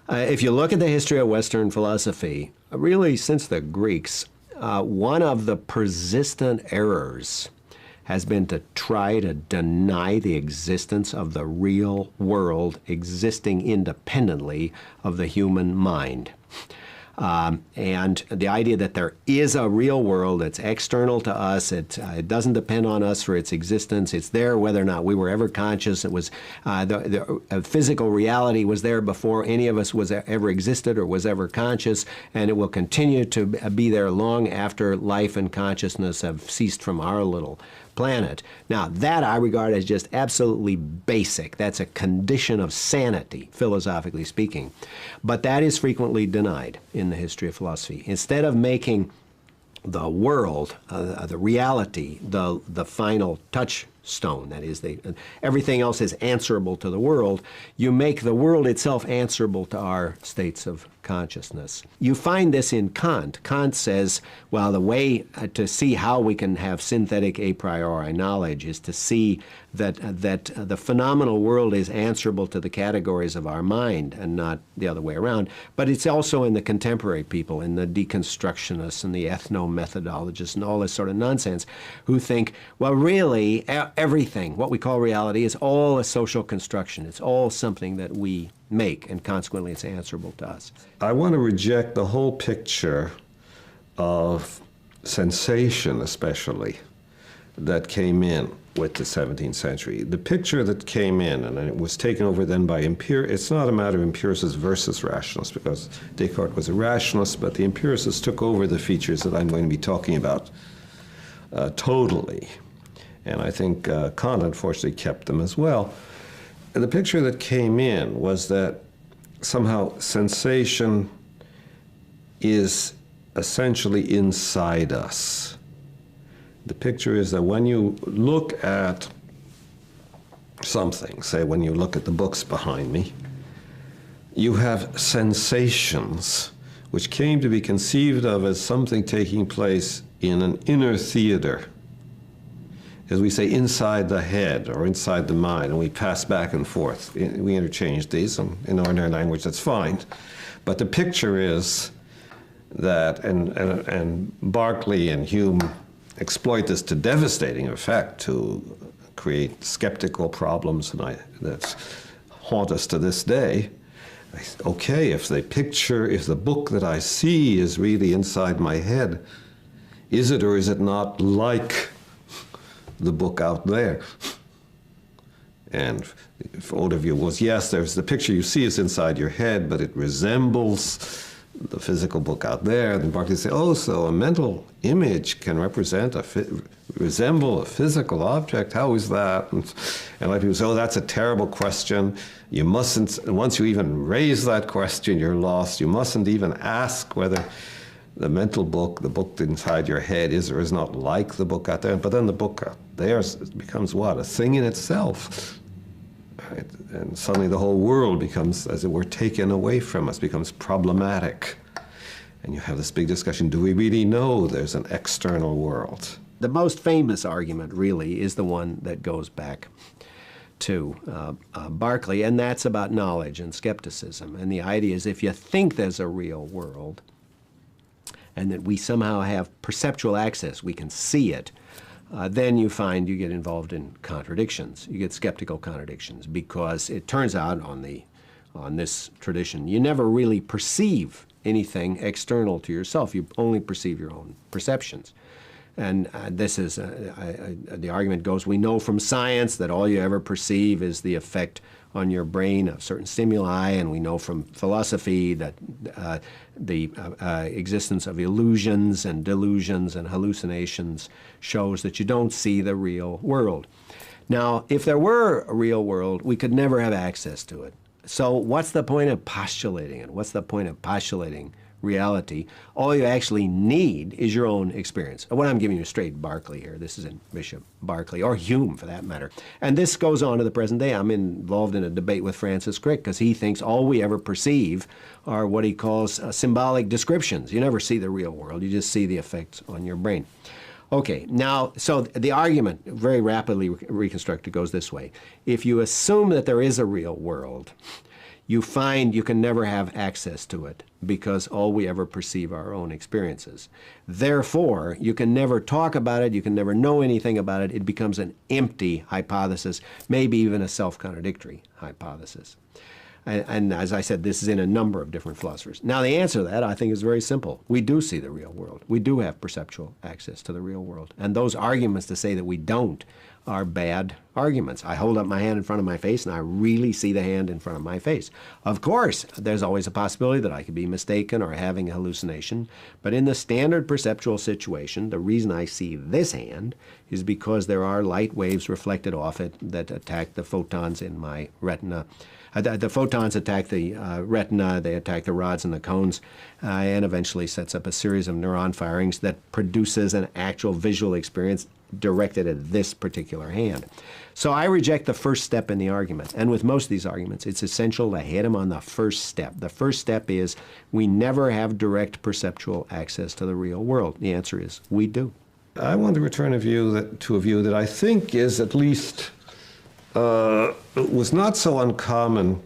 If you look at the history of Western philosophy, really since the Greeks, one of the persistent errors has been to try to deny the existence of the real world existing independently of the human mind. And the idea that there is a real world that's external to us, it doesn't depend on us for its existence. It's there whether or not we were ever conscious. It was the physical reality was there before any of us was ever existed or was ever conscious, and it will continue to be there long after life and consciousness have ceased from our little planet. Now, that I regard as just absolutely basic. That's a condition of sanity, philosophically speaking. But that is frequently denied in the history of philosophy. Instead of making the world, the reality, the final touchstone, that is, everything else is answerable to the world, you make the world itself answerable to our states of consciousness. You find this in Kant. Kant says, well, the way to see how we can have synthetic a priori knowledge is to see that the phenomenal world is answerable to the categories of our mind and not the other way around. But it's also in the contemporary people, in the deconstructionists and the ethno-methodologists and all this sort of nonsense, who think, well, really, everything, what we call reality, is all a social construction. It's all something that we make, and consequently it's answerable to us. I want to reject the whole picture of sensation, especially, that came in with the 17th century. The picture that came in, and it was taken over then by it's not a matter of empiricists versus rationalists, because Descartes was a rationalist, but the empiricists took over the features that I'm going to be talking about totally. And I think Kant, unfortunately, kept them as well. And the picture that came in was that somehow sensation is essentially inside us. The picture is that when you look at something, say when you look at the books behind me, you have sensations which came to be conceived of as something taking place in an inner theater, as we say, inside the head or inside the mind, and we pass back and forth. We interchange these, and in ordinary language that's fine. But the picture is that, and Berkeley and Hume exploit this to devastating effect to create skeptical problems that haunt us to this day. Okay, if the book that I see is really inside my head, is it or is it not like the book out there? And if older view was, yes, there's the picture you see is inside your head, but it resembles the physical book out there. Then Berkeley say, oh, so a mental image can resemble a physical object. How is that? And a lot of people say, oh, that's a terrible question. You mustn't, once you even raise that question, you're lost. You mustn't even ask whether the mental book, the book inside your head, is or is not like the book out there. But then the book out there becomes what? A thing in itself. Right? And suddenly the whole world becomes, as it were, taken away from us, becomes problematic. And you have this big discussion, do we really know there's an external world? The most famous argument, really, is the one that goes back to Berkeley, and that's about knowledge and skepticism. And the idea is if you think there's a real world, and that we somehow have perceptual access, we can see it, then you find you get involved in contradictions. You get skeptical contradictions, because it turns out on this tradition, you never really perceive anything external to yourself. You only perceive your own perceptions. And this is, the argument goes, we know from science that all you ever perceive is the effect on your brain of certain stimuli, and we know from philosophy that the existence of illusions and delusions and hallucinations shows that you don't see the real world. Now, if there were a real world, we could never have access to it. So what's the point of postulating it? What's the point of postulating reality? All you actually need is your own experience. What I'm giving you is straight Berkeley here. This is in Bishop Berkeley, or Hume for that matter. And this goes on to the present day. I'm involved in a debate with Francis Crick because he thinks all we ever perceive are what he calls symbolic descriptions. You never see the real world. You just see the effects on your brain. Okay, now, so the argument, very rapidly reconstructed, goes this way. If you assume that there is a real world, you find you can never have access to it because all we ever perceive are our own experiences. Therefore, you can never talk about it, you can never know anything about it. It becomes an empty hypothesis, maybe even a self-contradictory hypothesis. And as I said, this is in a number of different philosophers. Now, the answer to that, I think, is very simple. We do see the real world. We do have perceptual access to the real world. And those arguments to say that we don't are bad arguments. I hold up my hand in front of my face, and I really see the hand in front of my face. Of course, there's always a possibility that I could be mistaken or having a hallucination. But in the standard perceptual situation, the reason I see this hand is because there are light waves reflected off it that attack the photons in my retina. The photons attack the retina, they attack the rods and the cones, and eventually sets up a series of neuron firings that produces an actual visual experience directed at this particular hand. So I reject the first step in the argument. And with most of these arguments, it's essential to hit them on the first step. The first step is we never have direct perceptual access to the real world. The answer is we do. I want to return to a view that I think is at least was not so uncommon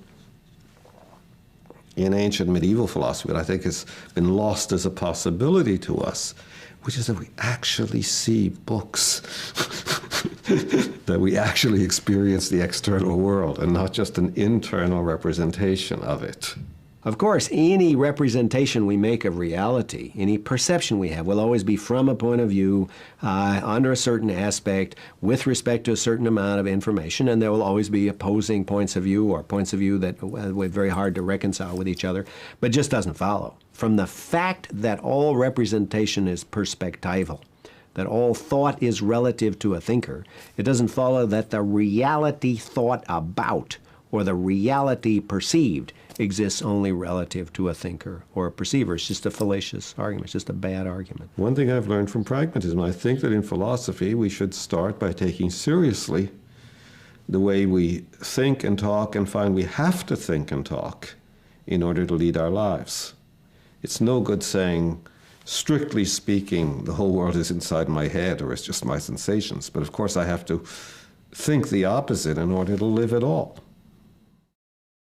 in ancient medieval philosophy, but I think has been lost as a possibility to us, which is that we actually see books, that we actually experience the external world and not just an internal representation of it. Of course, any representation we make of reality, any perception we have, will always be from a point of view, under a certain aspect, with respect to a certain amount of information, and there will always be opposing points of view or points of view that are very hard to reconcile with each other, but just doesn't follow. From the fact that all representation is perspectival, that all thought is relative to a thinker, it doesn't follow that the reality thought about or the reality perceived exists only relative to a thinker or a perceiver. It's just a fallacious argument. It's just a bad argument. One thing I've learned from pragmatism, I think that in philosophy we should start by taking seriously the way we think and talk and find we have to think and talk in order to lead our lives. It's no good saying, strictly speaking, the whole world is inside my head or it's just my sensations. But of course I have to think the opposite in order to live at all.